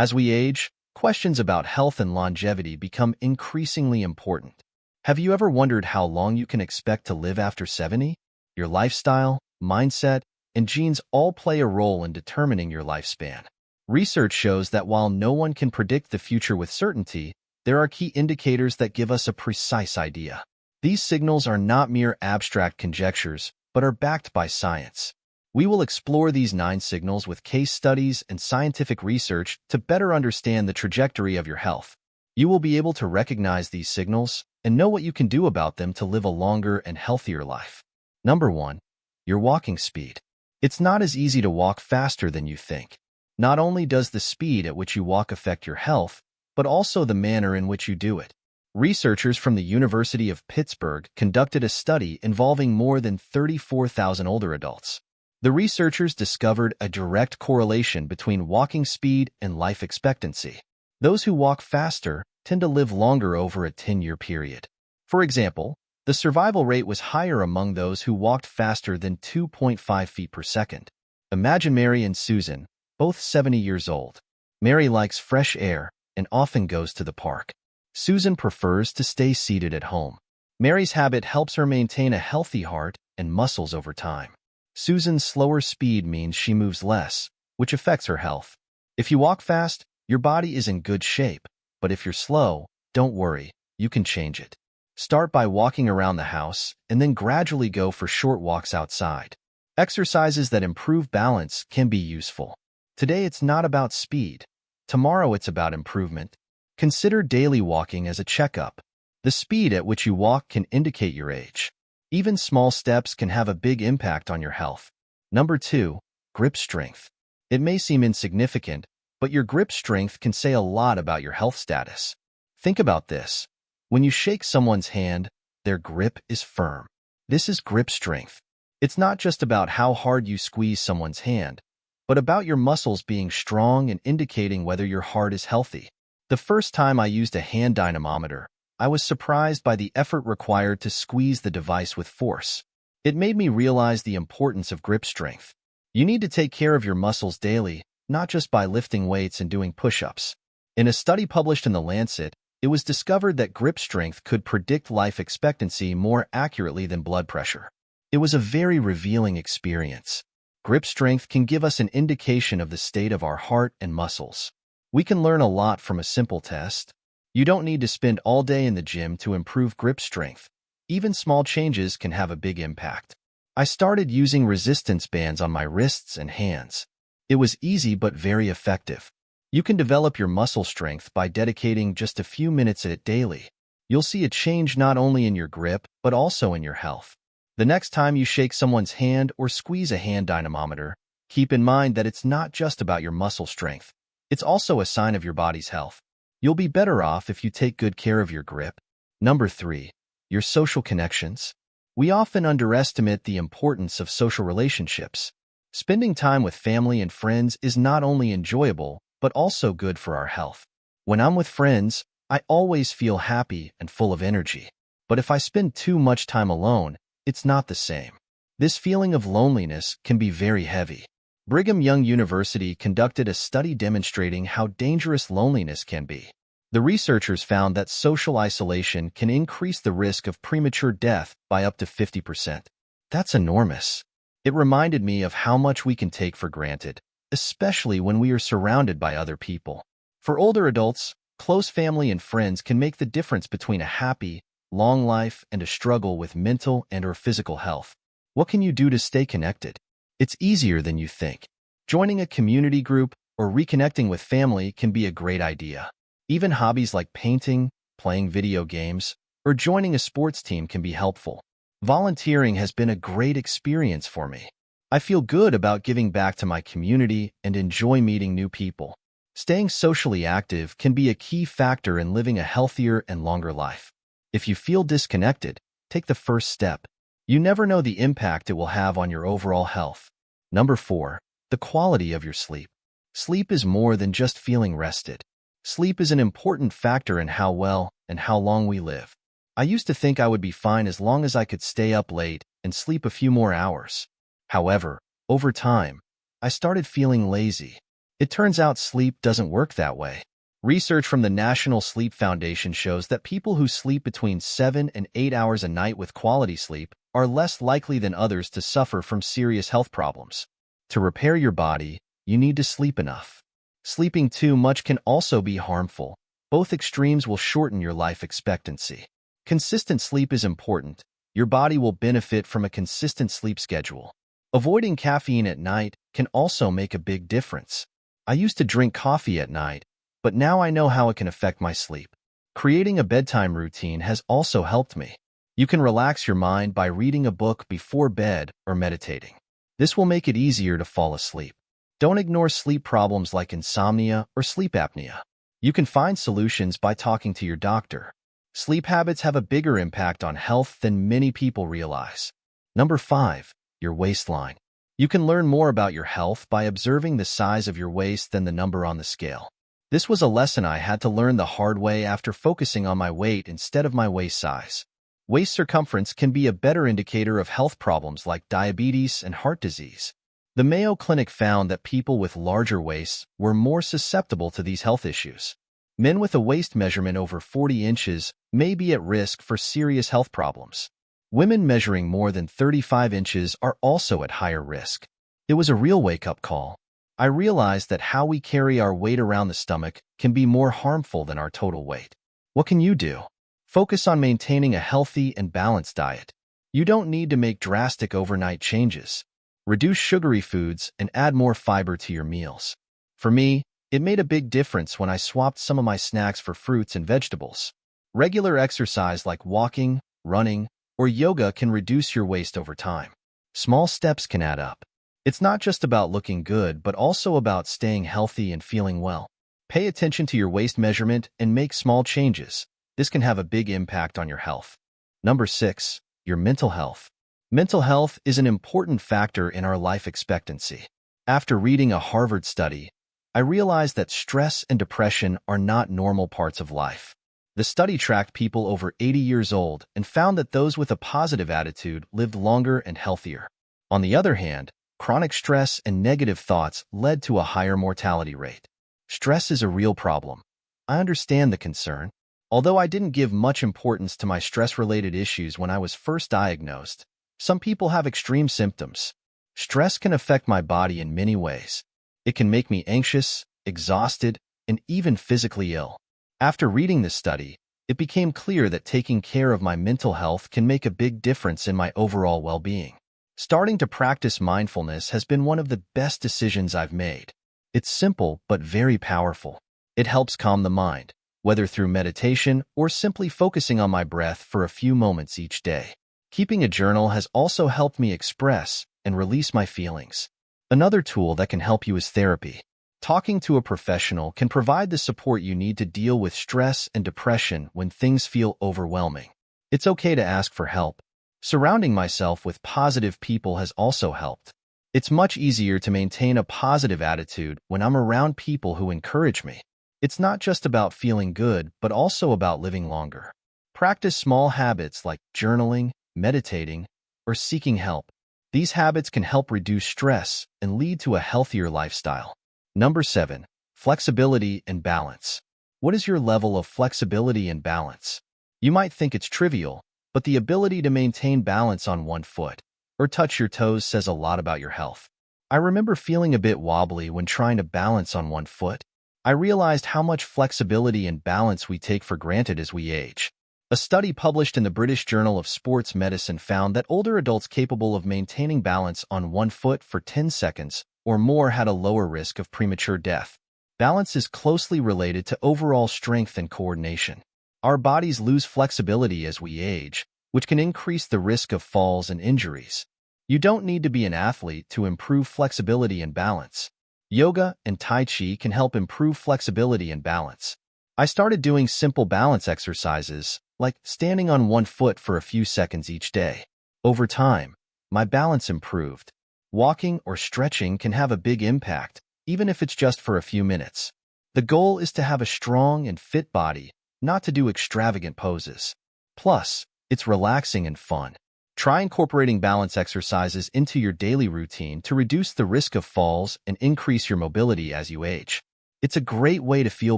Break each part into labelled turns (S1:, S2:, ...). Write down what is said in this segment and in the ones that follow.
S1: As we age, questions about health and longevity become increasingly important. Have you ever wondered how long you can expect to live after 70? Your lifestyle, mindset, and genes all play a role in determining your lifespan. Research shows that while no one can predict the future with certainty, there are key indicators that give us a precise idea. These signals are not mere abstract conjectures, but are backed by science. We will explore these 9 signals with case studies and scientific research to better understand the trajectory of your health. You will be able to recognize these signals and know what you can do about them to live a longer and healthier life. Number 1. Your walking speed. It's not as easy to walk faster than you think. Not only does the speed at which you walk affect your health, but also the manner in which you do it. Researchers from the University of Pittsburgh conducted a study involving more than 34,000 older adults. The researchers discovered a direct correlation between walking speed and life expectancy. Those who walk faster tend to live longer over a 10-year period. For example, the survival rate was higher among those who walked faster than 2.5 feet per second. Imagine Mary and Susan, both 70 years old. Mary likes fresh air and often goes to the park. Susan prefers to stay seated at home. Mary's habit helps her maintain a healthy heart and muscles over time. Susan's slower speed means she moves less, which affects her health. If you walk fast, your body is in good shape, but if you're slow, don't worry, you can change it. Start by walking around the house and then gradually go for short walks outside. Exercises that improve balance can be useful. Today it's not about speed. Tomorrow it's about improvement. Consider daily walking as a checkup. The speed at which you walk can indicate your age. Even small steps can have a big impact on your health. Number 2, grip strength. It may seem insignificant, but your grip strength can say a lot about your health status. Think about this. When you shake someone's hand, their grip is firm. This is grip strength. It's not just about how hard you squeeze someone's hand, but about your muscles being strong and indicating whether your heart is healthy. The first time I used a hand dynamometer, I was surprised by the effort required to squeeze the device with force. It made me realize the importance of grip strength. You need to take care of your muscles daily, not just by lifting weights and doing push-ups. In a study published in The Lancet, it was discovered that grip strength could predict life expectancy more accurately than blood pressure. It was a very revealing experience. Grip strength can give us an indication of the state of our heart and muscles. We can learn a lot from a simple test. You don't need to spend all day in the gym to improve grip strength. Even small changes can have a big impact. I started using resistance bands on my wrists and hands. It was easy but very effective. You can develop your muscle strength by dedicating just a few minutes at it daily. You'll see a change not only in your grip, but also in your health. The next time you shake someone's hand or squeeze a hand dynamometer, keep in mind that it's not just about your muscle strength. It's also a sign of your body's health. You'll be better off if you take good care of your grip. Number 3, your social connections. We often underestimate the importance of social relationships. Spending time with family and friends is not only enjoyable, but also good for our health. When I'm with friends, I always feel happy and full of energy. But if I spend too much time alone, it's not the same. This feeling of loneliness can be very heavy. Brigham Young University conducted a study demonstrating how dangerous loneliness can be. The researchers found that social isolation can increase the risk of premature death by up to 50%. That's enormous. It reminded me of how much we can take for granted, especially when we are surrounded by other people. For older adults, close family and friends can make the difference between a happy, long life and a struggle with mental and/or physical health. What can you do to stay connected? It's easier than you think. Joining a community group or reconnecting with family can be a great idea. Even hobbies like painting, playing video games, or joining a sports team can be helpful. Volunteering has been a great experience for me. I feel good about giving back to my community and enjoy meeting new people. Staying socially active can be a key factor in living a healthier and longer life. If you feel disconnected, take the first step. You never know the impact it will have on your overall health. Number 4, the quality of your sleep. Sleep is more than just feeling rested. Sleep is an important factor in how well and how long we live. I used to think I would be fine as long as I could stay up late and sleep a few more hours. However, over time, I started feeling lazy. It turns out sleep doesn't work that way. Research from the National Sleep Foundation shows that people who sleep between 7 and 8 hours a night with quality sleep are less likely than others to suffer from serious health problems. To repair your body, you need to sleep enough. Sleeping too much can also be harmful. Both extremes will shorten your life expectancy. Consistent sleep is important. Your body will benefit from a consistent sleep schedule. Avoiding caffeine at night can also make a big difference. I used to drink coffee at night, but now I know how it can affect my sleep. Creating a bedtime routine has also helped me. You can relax your mind by reading a book before bed or meditating. This will make it easier to fall asleep. Don't ignore sleep problems like insomnia or sleep apnea. You can find solutions by talking to your doctor. Sleep habits have a bigger impact on health than many people realize. Number 5. Your waistline. You can learn more about your health by observing the size of your waist than the number on the scale. This was a lesson I had to learn the hard way after focusing on my weight instead of my waist size. Waist circumference can be a better indicator of health problems like diabetes and heart disease. The Mayo Clinic found that people with larger waists were more susceptible to these health issues. Men with a waist measurement over 40 inches may be at risk for serious health problems. Women measuring more than 35 inches are also at higher risk. It was a real wake-up call. I realized that how we carry our weight around the stomach can be more harmful than our total weight. What can you do? Focus on maintaining a healthy and balanced diet. You don't need to make drastic overnight changes. Reduce sugary foods and add more fiber to your meals. For me, it made a big difference when I swapped some of my snacks for fruits and vegetables. Regular exercise like walking, running, or yoga can reduce your waist over time. Small steps can add up. It's not just about looking good, but also about staying healthy and feeling well. Pay attention to your waist measurement and make small changes. This can have a big impact on your health. Number 6. Your mental health. Mental health is an important factor in our life expectancy. After reading a Harvard study, I realized that stress and depression are not normal parts of life. The study tracked people over 80 years old and found that those with a positive attitude lived longer and healthier. On the other hand, chronic stress and negative thoughts led to a higher mortality rate. Stress is a real problem. I understand the concern. Although I didn't give much importance to my stress-related issues when I was first diagnosed, some people have extreme symptoms. Stress can affect my body in many ways. It can make me anxious, exhausted, and even physically ill. After reading this study, it became clear that taking care of my mental health can make a big difference in my overall well-being. Starting to practice mindfulness has been one of the best decisions I've made. It's simple but very powerful. It helps calm the mind, whether through meditation or simply focusing on my breath for a few moments each day. Keeping a journal has also helped me express and release my feelings. Another tool that can help you is therapy. Talking to a professional can provide the support you need to deal with stress and depression when things feel overwhelming. It's okay to ask for help. Surrounding myself with positive people has also helped. It's much easier to maintain a positive attitude when I'm around people who encourage me. It's not just about feeling good, but also about living longer. Practice small habits like journaling, meditating, or seeking help. These habits can help reduce stress and lead to a healthier lifestyle. Number 7. Flexibility and balance. What is your level of flexibility and balance? You might think it's trivial, but the ability to maintain balance on one foot or touch your toes says a lot about your health. I remember feeling a bit wobbly when trying to balance on one foot. I realized how much flexibility and balance we take for granted as we age. A study published in the British Journal of Sports Medicine found that older adults capable of maintaining balance on one foot for 10 seconds or more had a lower risk of premature death. Balance is closely related to overall strength and coordination. Our bodies lose flexibility as we age, which can increase the risk of falls and injuries. You don't need to be an athlete to improve flexibility and balance. Yoga and Tai Chi can help improve flexibility and balance. I started doing simple balance exercises, like standing on one foot for a few seconds each day. Over time, my balance improved. Walking or stretching can have a big impact, even if it's just for a few minutes. The goal is to have a strong and fit body, not to do extravagant poses. Plus, it's relaxing and fun. Try incorporating balance exercises into your daily routine to reduce the risk of falls and increase your mobility as you age. It's a great way to feel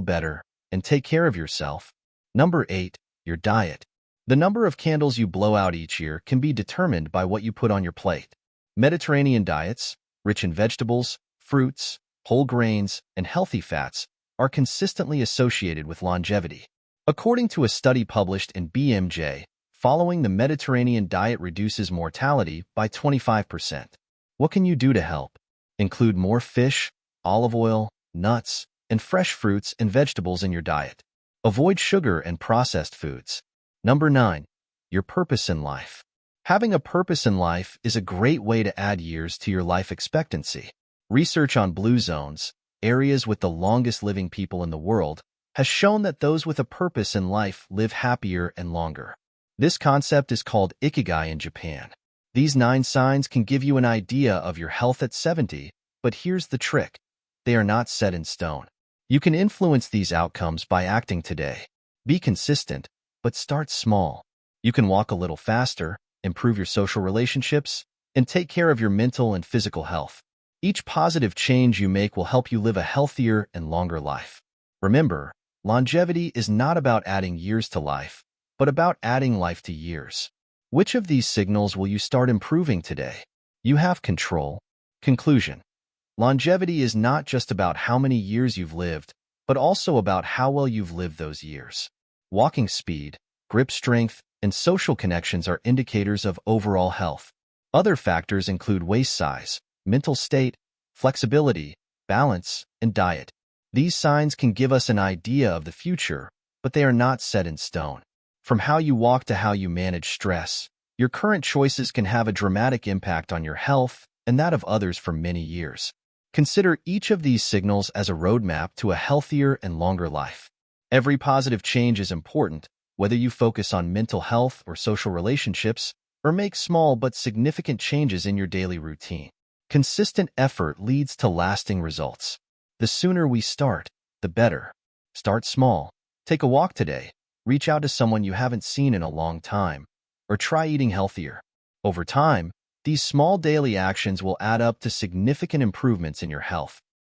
S1: better and take care of yourself. Number 8. Your diet. The number of candles you blow out each year can be determined by what you put on your plate. Mediterranean diets, rich in vegetables, fruits, whole grains, and healthy fats, are consistently associated with longevity. According to a study published in BMJ, following the Mediterranean diet reduces mortality by 25%. What can you do to help? Include more fish, olive oil, nuts, and fresh fruits and vegetables in your diet. Avoid sugar and processed foods. Number 9. Your purpose in life. Having a purpose in life is a great way to add years to your life expectancy. Research on blue zones, areas with the longest living people in the world, has shown that those with a purpose in life live happier and longer. This concept is called ikigai in Japan. These 9 signs can give you an idea of your health at 70, but here's the trick. They are not set in stone. You can influence these outcomes by acting today. Be consistent, but start small. You can walk a little faster, improve your social relationships, and take care of your mental and physical health. Each positive change you make will help you live a healthier and longer life. Remember, longevity is not about adding years to life, but about adding life to years. Which of these signals will you start improving today? You have control. Conclusion. Longevity is not just about how many years you've lived, but also about how well you've lived those years. Walking speed, grip strength, and social connections are indicators of overall health. Other factors include waist size, mental state, flexibility, balance, and diet. These signs can give us an idea of the future, but they are not set in stone. From how you walk to how you manage stress, your current choices can have a dramatic impact on your health and that of others for many years. Consider each of these signals as a roadmap to a healthier and longer life. Every positive change is important, whether you focus on mental health or social relationships, or make small but significant changes in your daily routine. Consistent effort leads to lasting results. The sooner we start, the better. Start small. Take a walk today. Reach out to someone you haven't seen in a long time, or try eating healthier. Over time, these small daily actions will add up to significant improvements in your health.